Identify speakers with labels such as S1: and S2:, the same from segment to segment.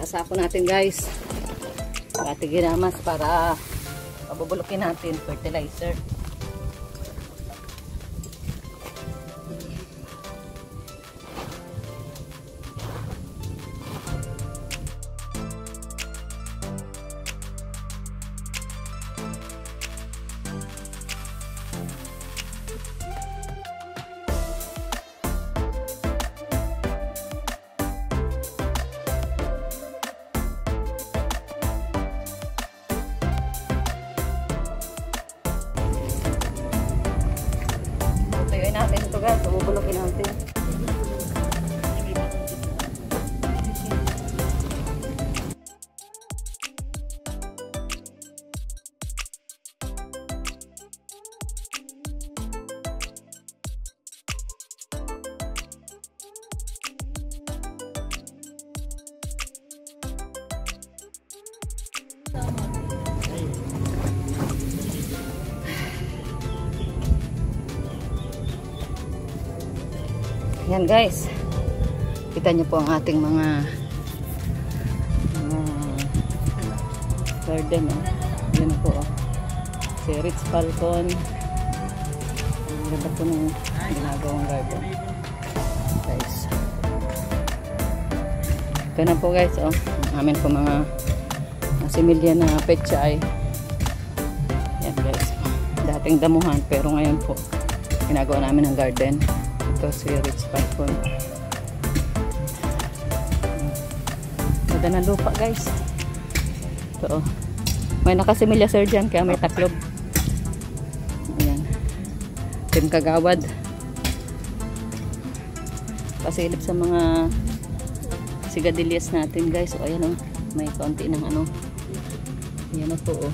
S1: Sasako natin guys. Pati ginamas para pabubulukin natin fertilizer. Natin ito guys, bubulukin natin. Yan guys, kita nyo po ang ating mga garden. Yan po, si Ritz Falcon. Ang ganda po ng ginagawang garden guys. Ito na po guys, ang amin po mga similya na pechay. Yan guys, dating damuhan pero ngayon po ginagawa namin ng garden. Ito si Ritz Falcon. Ganda ng lupa guys. Ito, may nakasimilya sir dyan kaya may taklob. Ayan, Tim Kagawad. Pasilip sa mga sigadilyas natin guys. O ayan o, may kaunti ng ano. Ayan o po o.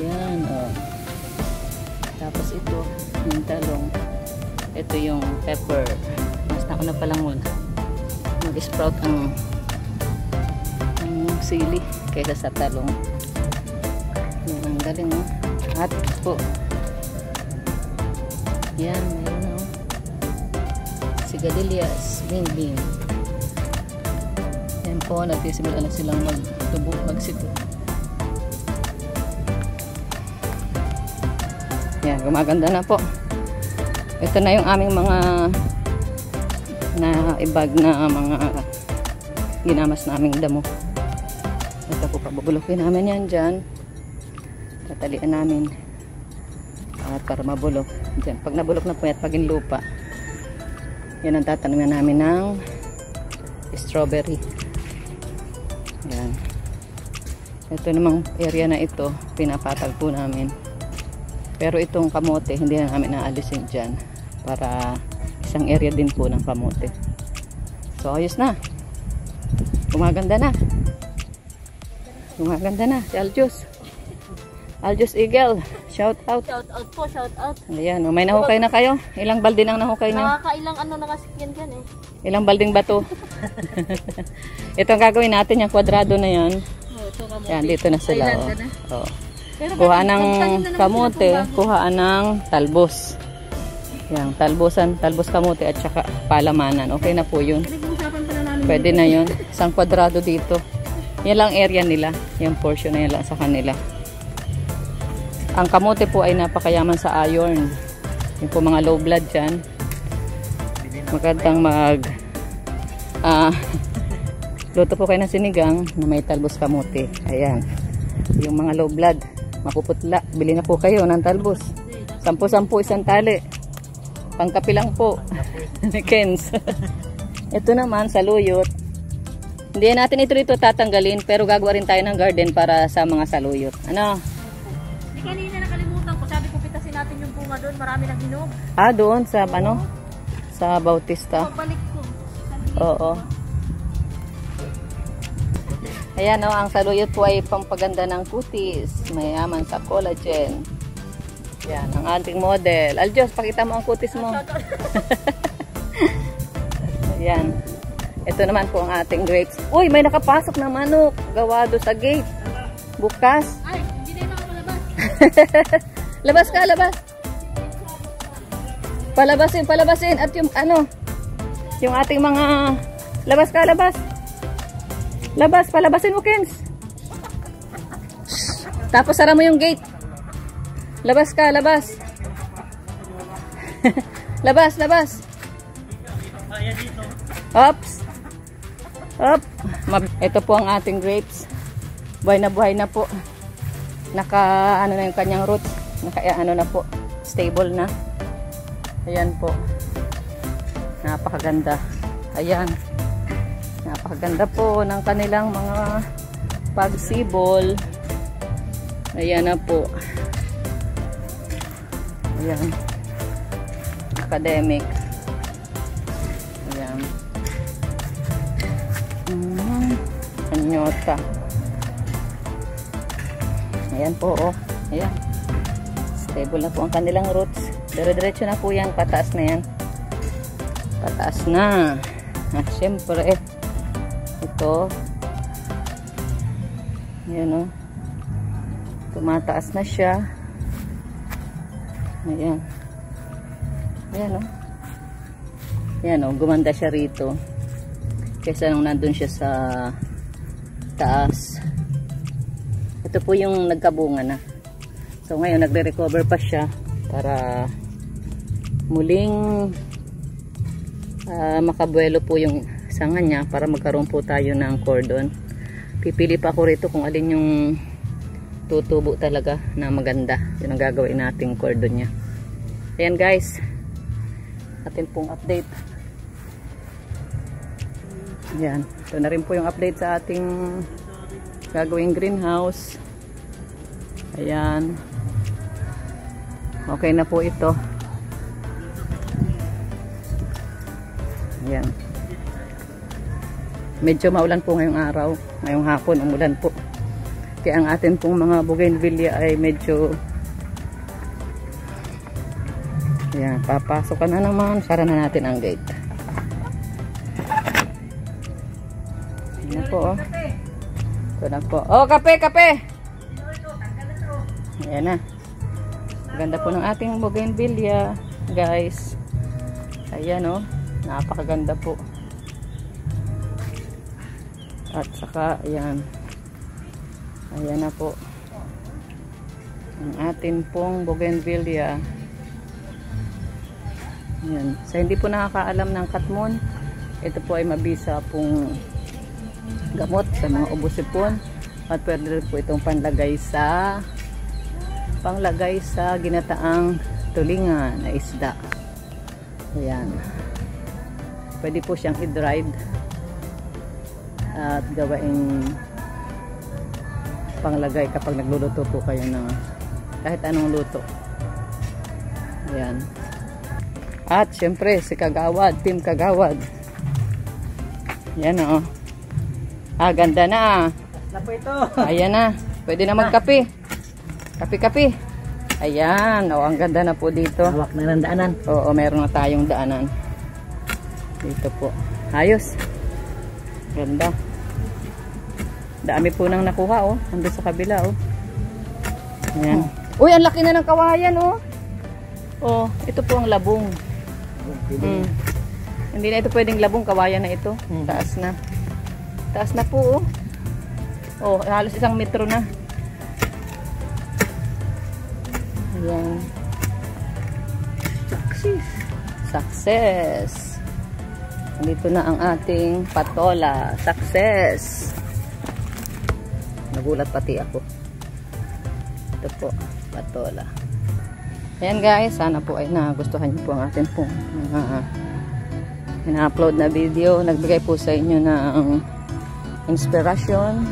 S1: Ayan o. Tapos ito yung talong. Ito yung pepper. Mas na ko na palang mag-sprout ang sili kaysa sa talong. Yan ang galing oh. At po. Yan, mayroon oh. Sigadilyas, bing. Yan po, nagsisimula na silang magtubo, magsipo. Yan, gumaganda na po. Ito na yung aming mga ibag na mga ginamas naming damo. Ito po, pabubulukin namin yan dyan. Tatalian namin at para mabulok dyan. Pag nabulok na po yan, pagin lupa, yan ang tatanamin namin ng strawberry. Yan. Ito namang area na ito, pinapatag po namin. Pero itong kamote, hindi na namin naalisin dyan. Para isang area din po ng kamote. So, ayos na. Gumaganda na. Gumaganda na. Si Aljus. Aljus Eagle. Shout out.
S2: Shout out po, shout out.
S1: Ayan, may nahukay na kayo. Ilang balde nang nahukay nyo?
S2: Nakakailang ano nakasikyan dyan eh.
S1: Ilang balding bato? Itong gagawin natin, yung kwadrado na yan.
S2: Ito kamote.
S1: Yan, dito na sila. Oh.
S2: Pero
S1: Kuhaan ng kamote, kuhaan ng talbos. Yan, talbos kamote at saka palamanan. Okay na po yun. Pwede na yun. Isang kwadrado dito. Yan lang area nila. Yung portion na yan lang sa kanila. Ang kamote po ay napakayaman sa iron. Yung po mga low blood dyan. Magandang luto po kayo ng sinigang na may talbos kamote. Ayan. Yung mga low blood, mapuputla. Bili na po kayo ng talbos. 10-10 isang tali. Pangkapi lang po. Kens. Ito naman sa luyot. Hindi natin ito tatanggalin, pero gagawa rin tayo ng garden para sa mga saluyot. Ano?
S2: Di kanina nakalimutan ko. Sabi ko pitasin natin yung bunga doon. Marami nang hinog.
S1: Ah, doon sa ano? Sa Bautista.
S2: Pagbalik ko.
S1: Oo. Ayan o, ang saluyot po ay pampaganda ng kutis. Mayaman sa collagen. Yan, ang ating model. Aljos, pakita mo ang kutis mo. Ayan. Ito naman po ang ating grapes. Uy, may nakapasok na manok. Gawado sa gate. Bukas.
S2: Ay, hindi na yung makalabas.
S1: Labas ka, labas. Palabasin. At yung ano, yung ating mga, labas ka, labas. Labas, palabasin mo, Kens. Tapos sara mo yung gate. Labas ka, labas. Labas, labas. Ops. Op. Ito po ang ating grapes. Buhay na po. Naka ano na yung kanyang roots. Naka ano na po. Stable na. Ayan po. Napakaganda. Ayan. Napakaganda po ng kanilang mga pagsibol. Ayan na po. Ayan. Academic. Ayan. Anyota. Ayan po, oh. Ayan. Stable na po ang kanilang roots. Dire-diretso na po yan. Pataas na yan. Pataas na. At syempre, ito. Ayan, oh. Tumataas na siya. Ayan. Ayan, oh. Ayan, oh. Gumanda siya rito. Kaysa nung nandun siya sa taas. Ito po yung nagkabunga na. So ngayon nagre-recover pa siya para muling makabuelo po yung sanga niya para magkaroon po tayo ng cordon. Pipili pa ako rito kung alin yung tutubo talaga na maganda. Yun ang gagawin nating cordon niya. Ayan guys. Atin pong update. Ayan. Ito na rin po yung update sa ating gagawing greenhouse. Ayan. Okay na po ito. Ayan. Medyo maulan po ngayong araw. Ngayong hapon umulan po. Kaya ang atin pong mga bougainvillea ay medyo ayan. Papasok ka na naman. Sara na natin ang gate. Ayan na po oh. Ito na po. Oh, kape, kape! Ayan na. Ganda po ng ating bougainvillea, guys. Ayan oh. Napakaganda po. At saka, ayan. Ayan na po. Ang atin pong bougainvillea. Ayan. Sa hindi po nakakaalam ng katmon, ito po ay mabisa pong gamot sa mga ubo-sipon at pwede rin po itong panglagay sa ginataang tulingan na isda. Ayan. Pwede po siyang i-dried at gawaing panglagay kapag nagluluto po kayo ng kahit anong luto. Ayan. At syempre si Kagawad, Team Kagawad. Ayan o. Ganda na.
S3: Na po ito.
S1: Ayan na. Pwede na magkape. Kape-kape. Ayan. O, ang ganda na po dito.
S3: Hawak na ng daanan.
S1: Oo, meron na tayong daanan. Dito po. Ayos. Ganda. Dami po nang nakuha, oh. Nandun sa kabila, oh. Ayan. Uy, ang laki na ng kawayan, oh. Oh, ito po ang labong. Hindi na ito pwedeng labong, kawayan na ito. Taas na. Taas na po, oh. Oh, halos 1 metro na. Ayan. Success. Dito na ang ating patola. Success. Nagulat pati ako. Ito po, patola. Ayan guys, sana po ay nagustuhan niyo po ang ating pong ina-upload na video. Nagbigay po sa inyo ng inspirasyon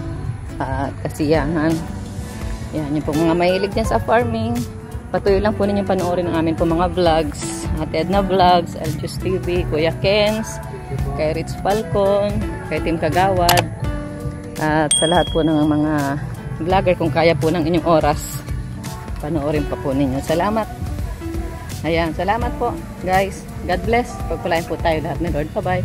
S1: at kasiyahan. Yan, yung po mga mahilig dyan sa farming. Patuloy lang po ninyo panoorin ang amin po mga vlogs. Ate Edna Vlogs, Aljus TV, Kuya Kens, kay Rich Falcon, kay Team Kagawad, at sa lahat po ng mga vlogger kung kaya po ng inyong oras. Panoorin pa po ninyo. Salamat. Ayan, salamat po guys. God bless. Pagpalain po tayo lahat ni Lord. Bye-bye.